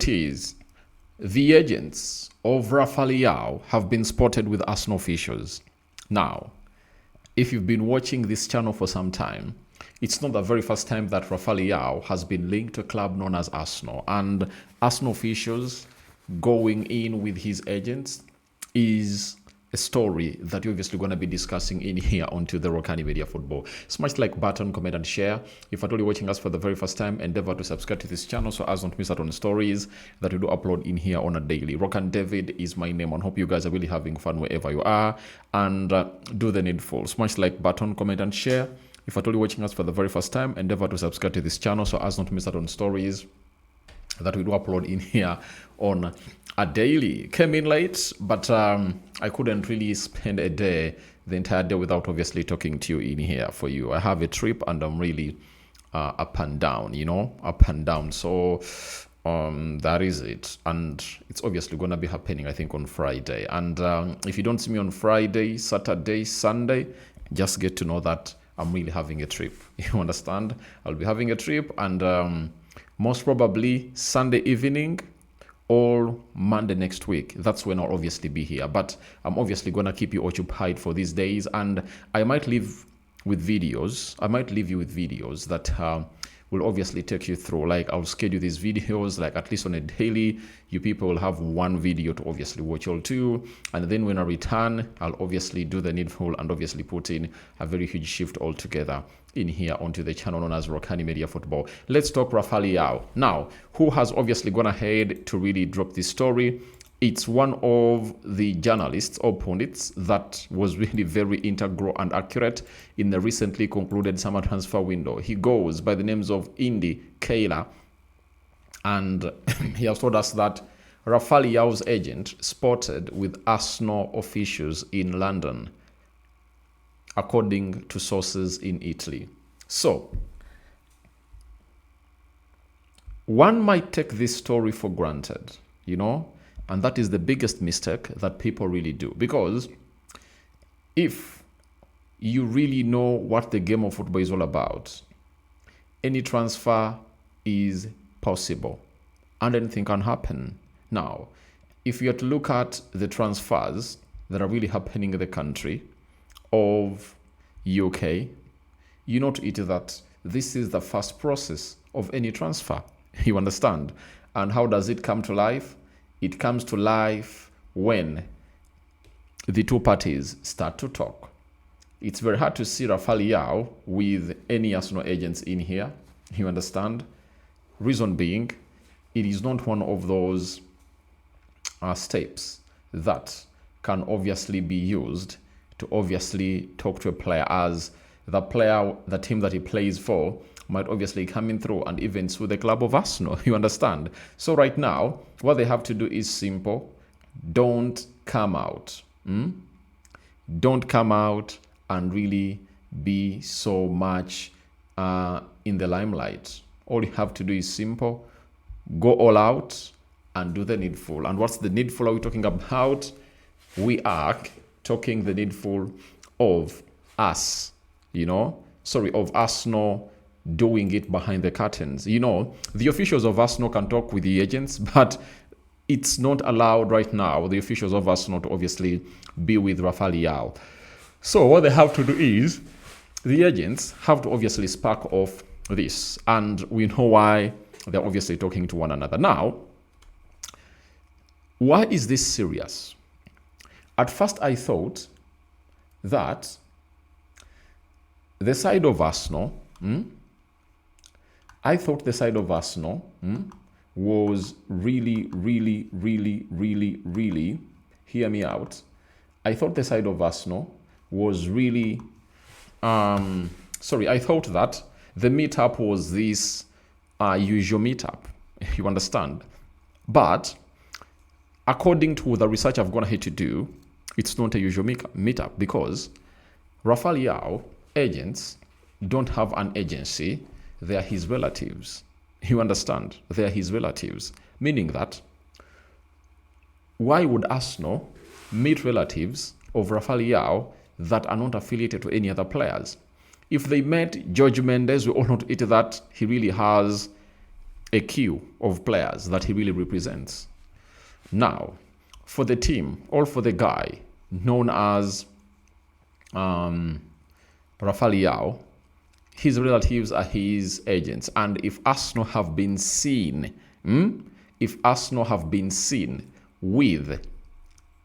it is. The agents of Rafael Leao have been spotted with Arsenal officials. Now, if you've been watching this channel for some time, it's not the very first time that Rafael Leao has been linked to a club known as Arsenal. And Arsenal officials going in with his agents is a story that you're obviously going to be discussing in here onto the Rokani Media Football. Smash the like button, comment and share. If you're watching us for the very first time, endeavor to subscribe to this channel so as not to miss out on stories that we do upload in here on a daily. Rokani David is my name, and hope you guys are really having fun wherever you are. And do the needful. Smash the like button, comment and share. If you're watching us for the very first time, endeavor to subscribe to this channel so as not to miss out on stories that we do upload in here on a daily. Came in late, but I couldn't really spend the entire day without obviously talking to you in here for you. I have a trip and I'm really up and down, up and down. So that is it. And it's obviously going to be happening, I think, on Friday. And if you don't see me on Friday, Saturday, Sunday, just get to know that I'm really having a trip. You understand? I'll be having a trip, and most probably Sunday evening or Monday next week. That's when I'll obviously be here. But I'm obviously going to keep you occupied for these days, and I might leave with videos. I might leave you with videos that will obviously take you through. Like, I'll schedule these videos like at least on a daily. You people will have one video to obviously watch all two, and then when I return, I'll obviously do the needful and obviously put in a very huge shift altogether in here onto the channel known as Rokani Media Football. Let's talk Rafael Leao now, who has obviously gone ahead to really drop this story. It's one of the journalists or pundits that was really very integral and accurate in the recently concluded summer transfer window. He goes by the names of Indy Kayla, and he has told us that Rafael Leao's agent spotted with Arsenal officials in London, according to sources in Italy. So, one might take this story for granted, and that is the biggest mistake that people really do. Because if you really know what the game of football is all about, any transfer is possible and anything can happen. Now, if you have to look at the transfers that are really happening in the country of UK, you know to it that this is the first process of any transfer. You understand? And how does it come to life? It comes to life when the two parties start to talk. It's very hard to see Rafael Leao with any Arsenal agents in here. You understand? Reason being, it is not one of those steps that can obviously be used to obviously talk to a player, as the player, the team that he plays for, might obviously come in through and even sue the club of Arsenal. You understand? So right now, what they have to do is simple. Don't come out. Don't come out and really be so much in the limelight. All you have to do is simple. Go all out and do the needful. And what's the needful are we talking about? We are talking the needful of us, of Arsenal doing it behind the curtains. The officials of Arsenal can talk with the agents, but it's not allowed right now, the officials of Arsenal, to obviously be with Rafael Leao. So what they have to do is, the agents have to obviously spark off this, and we know why they're obviously talking to one another. Now, why is this serious? At first, I thought that the side of Arsenal, was really, hear me out. I thought the side of Arsenal was really, I thought that the meetup was this usual meetup. You understand? But according to the research I've gone ahead to do, it's not a usual meetup, because Rafael Leao agents don't have an agency. They are his relatives. You understand? They are his relatives. Meaning that, why would Arsenal meet relatives of Rafael Leao that are not affiliated to any other players? If they met George Mendes, we all know it that he really has a queue of players that he really represents. Now, for the team or for the guy known as Rafael Leao, his relatives are his agents. And if Arsenal have been seen, with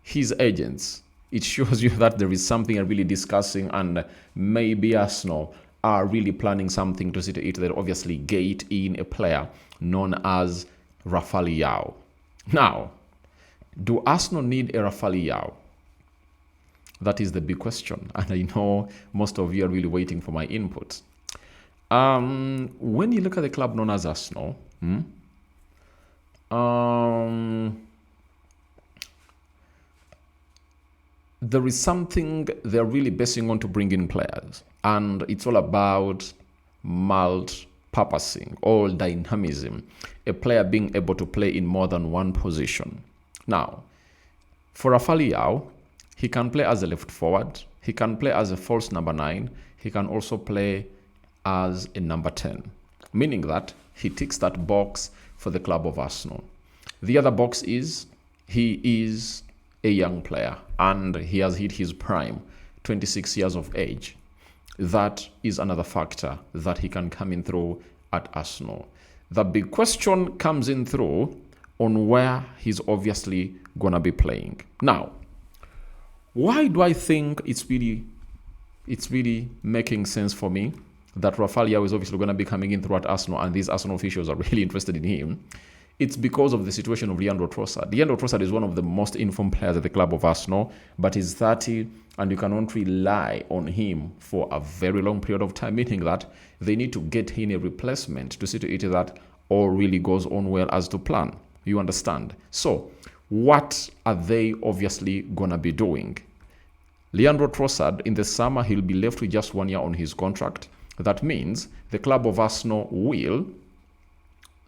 his agents, it shows you that there is something they're really discussing, and maybe Arsenal are really planning something to see to it that obviously gate in a player known as Rafael Leao. Now, do Arsenal need a Rafael Leao? That is the big question, and I know most of you are really waiting for my input. When you look at the club known as Arsenal, there is something they're really basing on to bring in players, and it's all about multi-purposing or dynamism, a player being able to play in more than one position. Now, for Rafael Leao, he can play as a left forward, he can play as a false number 9, he can also play as a number 10, meaning that he ticks that box for the club of Arsenal. The other box is he is a young player and he has hit his prime, 26 years of age. That is another factor that he can come in through at Arsenal. The big question comes in through on where he's obviously going to be playing. Now, why do I think it's really making sense for me that Rafael Leao is obviously going to be coming in through at Arsenal, and these Arsenal officials are really interested in him? It's because of the situation of Leandro Trossard. Leandro Trossard is one of the most informed players at the club of Arsenal, but he's 30 and you cannot rely on him for a very long period of time, meaning that they need to get in a replacement to see to it that all really goes on well as to plan. You understand? So, what are they obviously going to be doing? Leandro Trossard, in the summer, he'll be left with just 1 year on his contract. That means the club of Arsenal will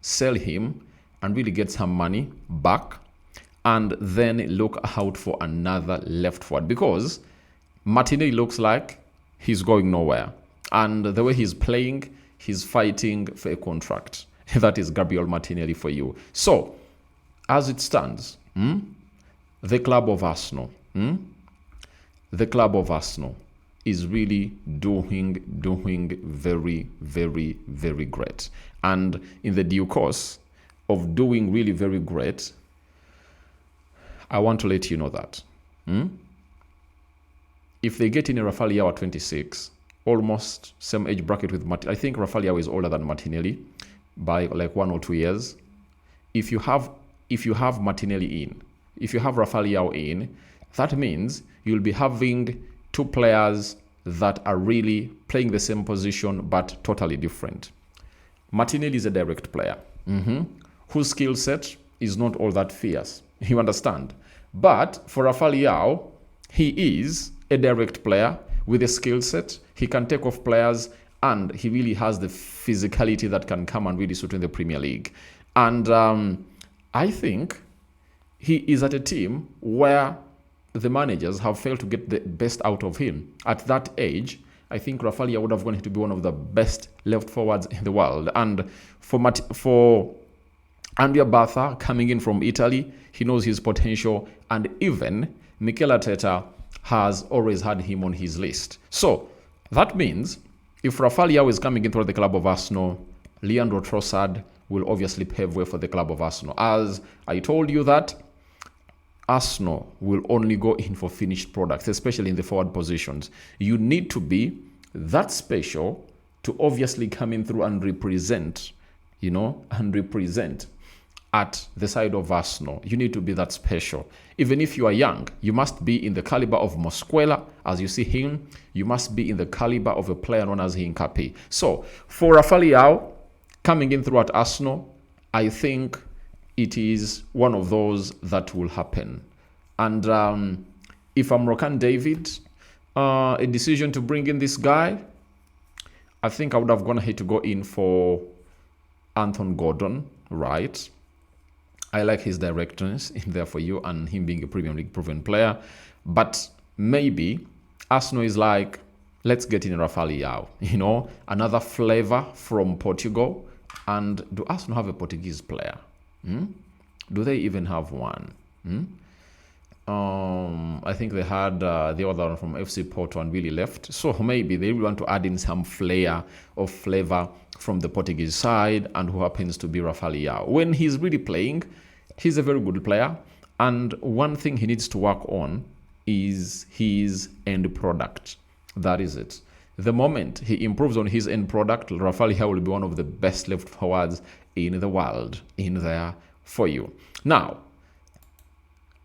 sell him and really get some money back, and then look out for another left forward, because Martinelli looks like he's going nowhere, and the way he's playing, he's fighting for a contract. That is Gabriel Martinelli for you. So, as it stands, the club of Arsenal is really doing very, very, very great. And in the due course of doing really very great, I want to let you know that if they get in a Rafael Leao at 26, almost same age bracket with Martinelli. I think Rafael Leao is older than Martinelli by like 1 or 2 years. If you have Martinelli in, if you have Rafael Leao in, that means you'll be having two players that are really playing the same position but totally different. Martinelli is a direct player whose skill set is not all that fierce. You understand? But for Rafael Leao, he is a direct player with a skill set. He can take off players, and he really has the physicality that can come and really suit in the Premier League. And I think he is at a team where the managers have failed to get the best out of him. At that age, I think Rafael Leao would have gone to be one of the best left forwards in the world. And for Andrea Bartha coming in from Italy, he knows his potential, and even Mikel Arteta has always had him on his list. So that means if Rafael Leao is coming in through the club of Arsenal, Leandro Trossard will obviously pave way for the club of Arsenal. As I told you that Arsenal will only go in for finished products, especially in the forward positions. You need to be that special to obviously come in through and represent, at the side of Arsenal. You need to be that special. Even if you are young, you must be in the caliber of Mosquera, as you see him. You must be in the caliber of a player known as Hincapié. So, for Rafael Leao coming in through at Arsenal, I think it is one of those that will happen. And if I'm Rokani David, a decision to bring in this guy, I think I would have gone ahead to go in for Anton Gordon, right? I like his directness in there for you, and him being a Premier League proven player. But maybe Arsenal is like, let's get in Rafael Leao, another flavor from Portugal, And do Arsenal have a Portuguese player? Do they even have one? I think they had the other one from FC Porto and really left. So maybe they want to add in some flair or flavor from the Portuguese side, and who happens to be Rafael Leao. When he's really playing, he's a very good player. And one thing he needs to work on is his end product. That is it. The moment he improves on his end product, Rafael Leao will be one of the best left forwards in the world in there for you. Now,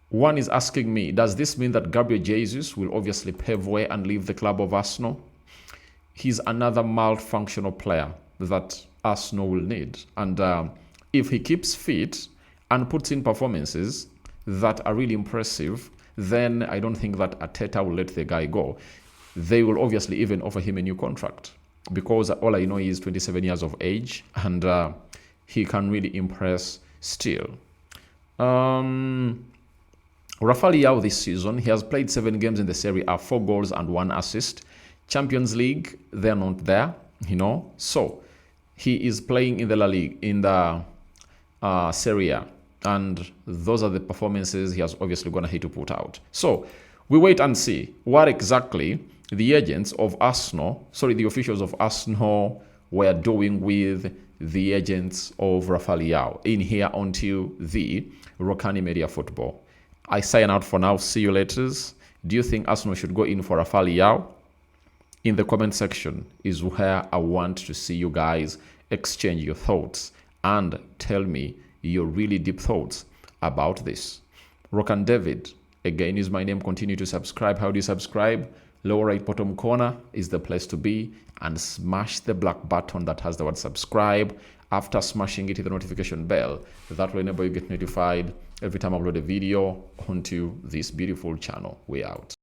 one is asking me, does this mean that Gabriel Jesus will obviously pave way and leave the club of Arsenal? He's another multifunctional player that Arsenal will need. And if he keeps fit and puts in performances that are really impressive, then I don't think that Arteta will let the guy go. They will obviously even offer him a new contract, because all I know is 27 years of age, and he can really impress still. Rafael Leao this season, he has played 7 games in the Serie A, 4 goals and 1 assist. Champions League, they're not there, So he is playing in the La Liga, in the Serie A, and those are the performances he has obviously gonna hit to put out. So we wait and see what exactly the agents of Arsenal, the officials of Arsenal were doing with the agents of Rafael Leao in here until the Rokani Media Football. I sign out for now. See you later. Do you think Arsenal should go in for Rafael Leao? In the comment section is where I want to see you guys exchange your thoughts and tell me your really deep thoughts about this. Rokani David, again, is my name. Continue to subscribe. How do you subscribe? Lower right bottom corner is the place to be, and smash the black button that has the word subscribe. After smashing it, hit the notification bell. That will enable you get notified every time I upload a video onto this beautiful channel. We out.